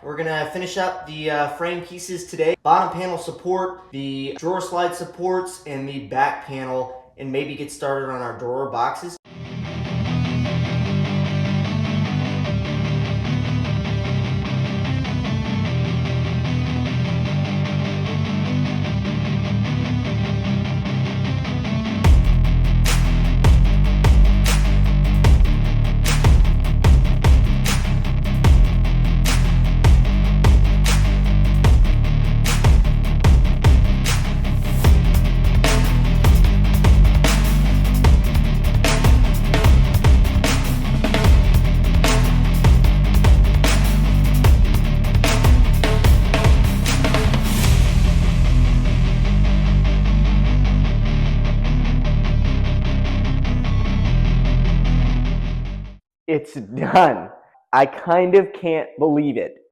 We're gonna finish up the frame pieces today. Bottom panel support, the drawer slide supports, and the back panel, and maybe get started on our drawer boxes. It's done. I kind of can't believe it.